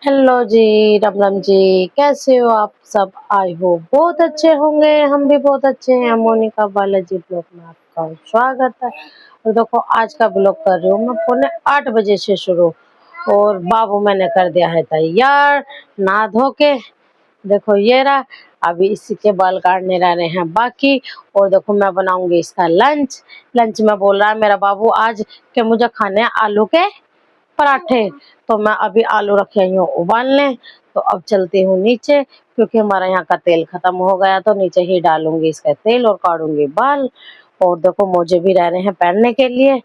Hello जी, राम राम जी। कैसे हो आप सब? आई हो बहुत अच्छे होंगे, हम भी बहुत अच्छे हैं। मोनिका बालाजी ब्लॉग में आपका स्वागत है। और देखो आज का ब्लॉग कर रही हूँ मैं 7:45 से शुरू। और बाबू मैंने कर दिया है तैयार नहा धो के। देखो ये रहा, अभी इसी के बाल काटने रह रहे हैं बाकी। और देखो मैं बनाऊंगी इसका लंच। लंच में बोल रहा है मेरा बाबू आज के मुझे खाने हैं आलू के पराठे। तो मैं अभी आलू रखे आई हूँ उबालने। तो अब चलती हूँ नीचे क्योंकि हमारा यहाँ का तेल खत्म हो गया। तो नीचे ही डालूंगी इसका तेल और काटूंगी बाल। और देखो मोजे भी रह रहे हैं पहनने के लिए,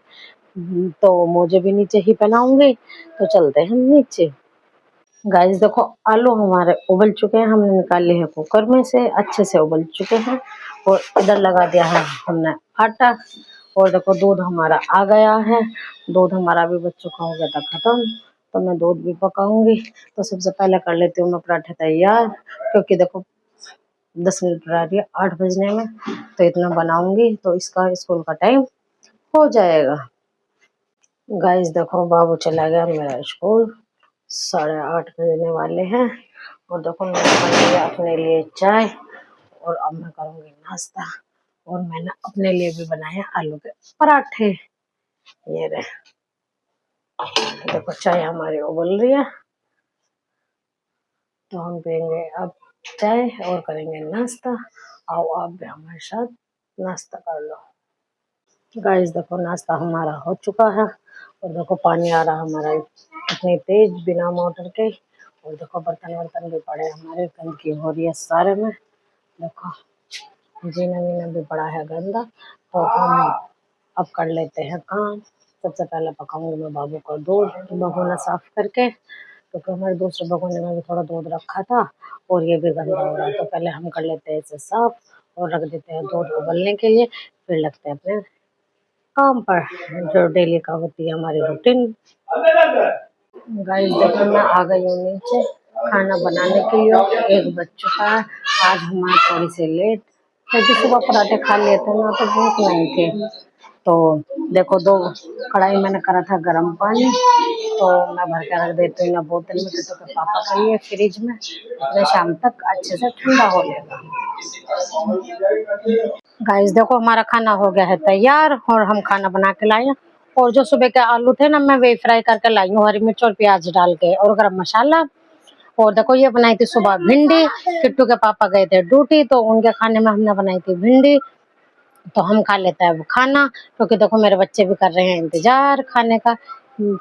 तो मोजे भी नीचे ही पहनाऊंगी। तो चलते हैं नीचे। गाइस देखो आलू हमारे उबल चुके हैं, हमने निकाल लिए हैं कुकर में से, अच्छे से उबल चुके हैं। और इधर लगा दिया है हमने आटा। और देखो दूध हमारा आ गया है। दूध हमारा भी बच्चों का हो गया था खत्म, तो मैं दूध भी पकाऊंगी। तो सबसे पहले कर लेती हूँ मैं पराठे तैयार, क्योंकि देखो 10 मिनट रह रही है 8 बजने में। तो इतना बनाऊंगी तो इसका स्कूल का टाइम हो जाएगा। गाइस देखो बाबू चला गया मेरा स्कूल, 8:30 बजने वाले हैं। और देखो मैंने बनाई अपने लिए चाय और अब मैं करूंगी नाश्ता। और मैंने अपने लिए भी बनाए आलू के पराठे। ये रहे, देखो चाय हमारी उबल रही है। तो हम पियेंगे अब चाय और करेंगे नाश्ता। आओ आप भी हमारे साथ नाश्ता कर लो। गाइस देखो नाश्ता हमारा हो चुका है। और देखो पानी आ रहा हमारा इतनी तेज बिना मोटर के। और देखो बर्तन वर्तन भी पड़े हमारे, गंदगी हो रही है सारे में। देखो जीना वीना भी पड़ा है गंदा। तो हम अब कर लेते हैं काम। सबसे पहले पकाऊंगी मैं बाबू को दूध, भगोना साफ करके, क्योंकि हमारे दूसरे भगोने में भी थोड़ा दूध रखा था और ये भी गंदा हो रहा है। तो पहले हम कर लेते हैं इसे साफ और रख देते हैं दूध उबलने के लिए। फिर लगते हैं अपने काम पर, जो डेली का होती है हमारी रूटीन। गाइस देखो मैं आ गई हूँ नीचे खाना बनाने के लिए। 1 बज चुका है। आज हमारे थोड़ी सी लेट, क्योंकि सुबह पराठे खा लिए थे ना, तो भूख नहीं थे। तो देखो 2 कढ़ाई मैंने करा था गर्म पानी, तो मैं भर के रख देती हूँ ना बोतल में, तो पापा का लिए फ्रिज में, इतने शाम तक अच्छे से ठंडा हो लेगा। गाइस देखो हमारा खाना हो गया है तैयार और हम खाना बना के लाए हैं। और जो सुबह के आलू थे ना, मैं वे फ्राई करके लाई हूँ हरी मिर्च और प्याज डाल के और गरम मसाला। और देखो ये बनाई थी सुबह भिंडी। किट्टू के पापा गए थे ड्यूटी, तो उनके खाने में हमने बनाई थी भिंडी। तो हम खा लेते हैं वो खाना, क्योंकि देखो मेरे बच्चे भी कर रहे हैं इंतजार खाने का।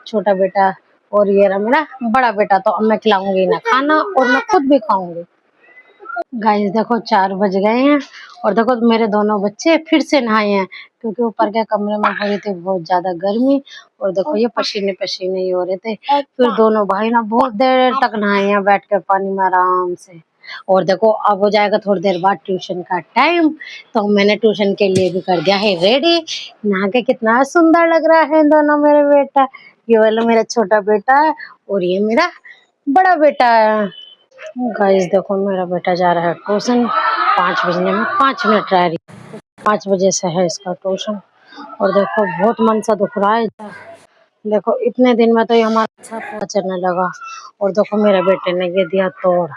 छोटा बेटा और ये रहा मेरा बड़ा बेटा। तो अब मैं खिलाऊंगी ना खाना और मैं खुद भी खाऊंगी। गाइस देखो 4 बज गए हैं और देखो मेरे दोनों बच्चे फिर से नहाए हैं, क्योंकि ऊपर के कमरे में हो रही थी बहुत ज्यादा गर्मी। और देखो ये पसीने पसीने ही हो रहे थे। फिर दोनों भाई ना बहुत देर तक नहाए हैं बैठ के पानी में आराम से। और देखो अब हो जाएगा थोड़ी देर बाद ट्यूशन का टाइम। तो मैंने ट्यूशन के लिए भी कर दिया है रेडी। नहा के कितना सुंदर लग रहा है दोनों मेरे बेटा। ये वाला मेरा छोटा बेटा है और ये मेरा बड़ा बेटा है। गाइस देखो मेरा बेटा जा रहा है ट्यूशन, 5 बजने में 5 मिनट रह रही। 5 बजे से है इसका ट्यूशन। और देखो बहुत मन सा दुख रहा है। देखो इतने दिन में तो ये हमारा अच्छा पता चलने लगा। और देखो मेरे बेटे ने ये दिया तोड़।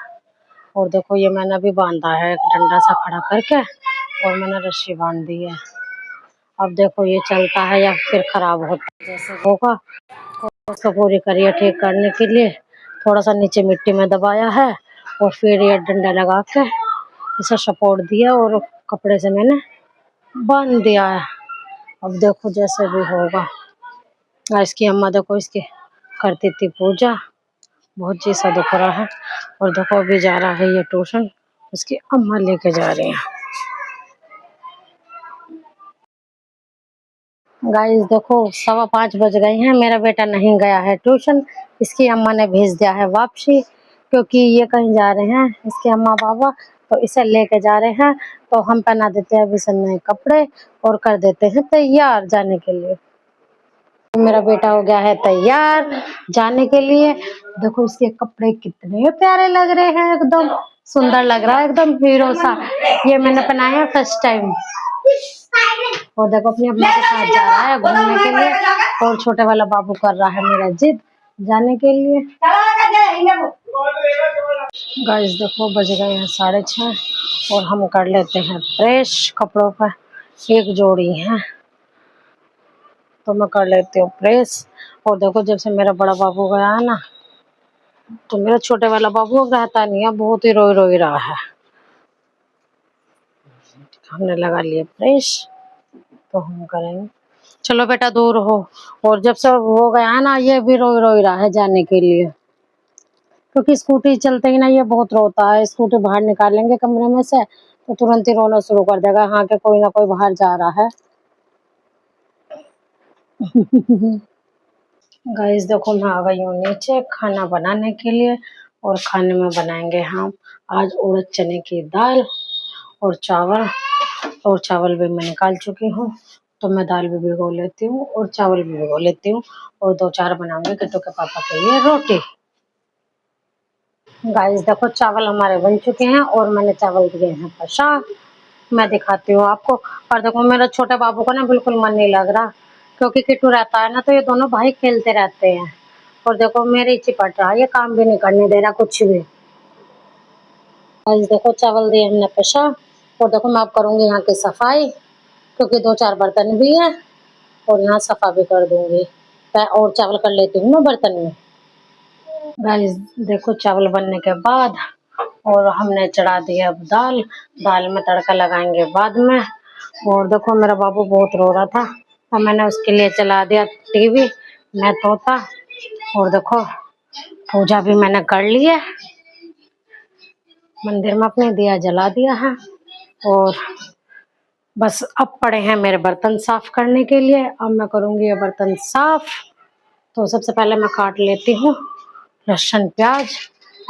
और देखो ये मैंने अभी बांधा है एक डंडा सा खड़ा करके, और मैंने रस्सी बांध दी है। अब देखो ये चलता है या फिर खराब होता है, जैसे होगा। उसको पूरी करिए ठीक करने के लिए थोड़ा सा नीचे मिट्टी में दबाया है और फिर ये डंडा लगा के इसे सपोर्ट दिया और कपड़े से मैंने बांध दिया है। अब देखो जैसे भी होगा। इसकी अम्मा देखो इसकी करती थी पूजा, बहुत जी सा दुख रहा है। और देखो अभी जा रहा है ये ट्यूशन, उसकी अम्मा लेके जा रही है। गाइस देखो 5:15 बज गए हैं, मेरा बेटा नहीं गया है ट्यूशन। इसकी अम्मा ने भेज दिया है वापसी, क्योंकि ये कहीं जा रहे हैं इसके अम्मा पापा, तो इसे लेके जा रहे हैं। तो हम पहना देते हैं अभी से नए कपड़े और कर देते हैं तैयार जाने के लिए। मेरा बेटा हो गया है तैयार जाने के लिए। देखो इसके कपड़े कितने प्यारे लग रहे हैं, एकदम सुंदर लग रहा है, एकदम हीरो सा। ये मैंने पहनाया फर्स्ट टाइम। और देखो अपनी अम्मा के साथ जा रहा है घूमने के लिए। और छोटे वाला बाबू कर रहा है मेरा जिद जाने के लिए। गाइस देखो बज गए हैं 6:30 और हम कर लेते हैं प्रेस कपड़ों पर। एक जोड़ी है तो मैं कर लेती हूँ प्रेस। और देखो जब से मेरा बड़ा बाबू गया है ना, तो मेरा छोटे वाला बाबू रहता नहीं है, बहुत ही रोई रोई रहा है। हमने लगा लिया प्रेस तो हम करेंगे। चलो बेटा दूर हो। और जब से वो गया है ना, ये भी रोई रोई रहा है जाने के लिए, क्योंकि स्कूटी चलते ही ना ये बहुत रोता है। स्कूटी बाहर निकालेंगे कमरे में से तो तुरंत ही रोना शुरू कर देगा, हाँ के कोई ना कोई बाहर जा रहा है। गाइस देखो मैं आ गई हूँ नीचे खाना बनाने के लिए। और खाने में बनाएंगे हम आज उड़द चने की दाल और चावल। और चावल भी मैं निकाल चुकी हूँ, तो मैं दाल भी भिगो लेती हूँ और चावल भी भिगो लेती हूँ। और 2-4 बनाऊंगी किट्टू के पापा के लिए रोटी। गाइस देखो चावल हमारे बन चुके हैं और मैंने चावल दिए हैं पसा। मैं दिखाती हूँ आपको। और देखो मेरे छोटे बाबू को ना बिल्कुल मन नहीं लग रहा, क्योंकि किट्टू रहता है ना तो ये दोनों भाई खेलते रहते हैं। और देखो मेरे ही चिपट रहा है, ये काम भी नहीं करने दे रहा कुछ भी। गाइस देखो चावल दिए हमने पसा। और देखो मैं अब करूंगी यहाँ की सफाई, क्योंकि 2-4 बर्तन भी है और यहाँ सफा भी कर दूंगी। और चावल कर लेती हूँ मैं बर्तन में। गाइस देखो चावल बनने के बाद और हमने चढ़ा दिया अब दाल। दाल में तड़का लगाएंगे बाद में। और देखो मेरा बाबू बहुत रो रहा था तो मैंने उसके लिए चला दिया टीवी मैं तोता। और देखो पूजा भी मैंने कर ली है, मंदिर में अपने दिया जला दिया है। और बस अब पड़े हैं मेरे बर्तन साफ करने के लिए। अब मैं करूंगी ये बर्तन साफ। तो सबसे पहले मैं काट लेती हूँ लहसुन प्याज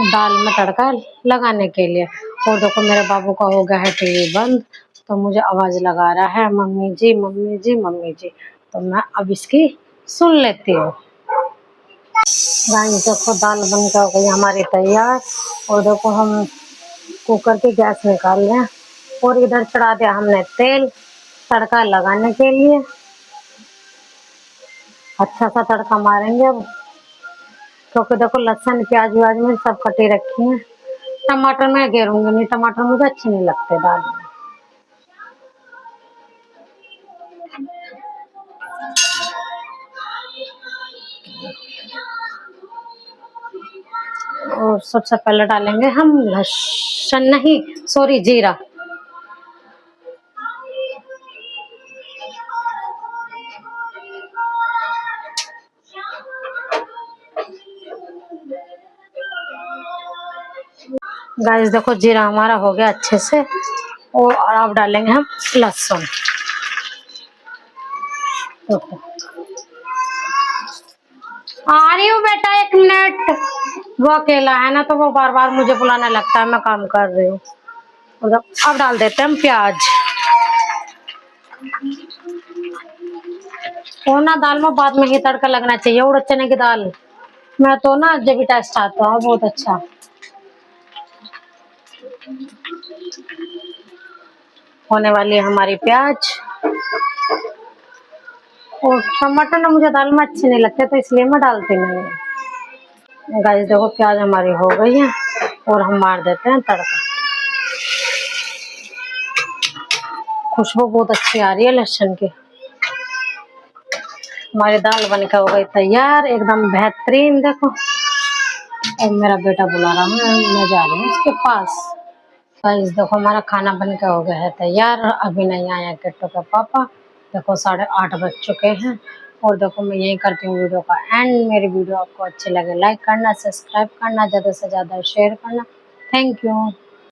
दाल में तड़का लगाने के लिए। और देखो मेरे बाबू का हो गया है टीवी बंद, तो मुझे आवाज लगा रहा है मम्मी जी मम्मी जी मम्मी जी। तो मैं अब इसकी सुन लेती हूँ। गाइस देखो दाल बनकर हो गई हमारी तैयार। और देखो हम कुकर की गैस निकाल लें और इधर चढ़ा दिया हमने तेल तड़का लगाने के लिए। अच्छा सा तड़का मारेंगे अब, क्योंकि देखो लहसुन प्याज व्याज में सब कटी रखी है। टमाटर मैं घेरूंगी नहीं, टमाटर मुझे अच्छे नहीं लगते दाल में। और सबसे पहले डालेंगे हम लहसुन नहीं सॉरी जीरा। गाइस देखो जीरा हमारा हो गया अच्छे से। और अब डालेंगे हम लहसुन। देखो आ रही हूँ बेटा 1 मिनट। वो अकेला है ना तो वो बार बार मुझे बुलाने लगता है, मैं काम कर रही हूँ। अब डाल देते हैं हम प्याज। और ना दाल में बाद में ही तड़का लगना चाहिए उड़द चने की दाल मैं तो ना जब भी टेस्ट आता है बहुत अच्छा। होने वाली है हमारी प्याज। और टमाटर ना मुझे दाल में अच्छे नहीं लगते तो इसलिए मैं डालती नहीं। गाइस देखो प्याज हमारी हो गई है और हम मार देते हैं तड़का। खुशबू बहुत अच्छी आ रही है लहसुन की। हमारी दाल बनकर हो गई तैयार एकदम बेहतरीन। देखो और मेरा बेटा बुला रहा है, मैं जा रही हूँ उसके पास। गाइस देखो हमारा खाना बनकर हो गया है तैयार। अभी नहीं आया किट्टू का पापा। देखो 8:30 बज चुके हैं। और देखो मैं यही करती हूँ वीडियो का एंड। मेरी वीडियो आपको अच्छी लगे लाइक करना सब्सक्राइब करना ज़्यादा से ज़्यादा शेयर करना। Thank you.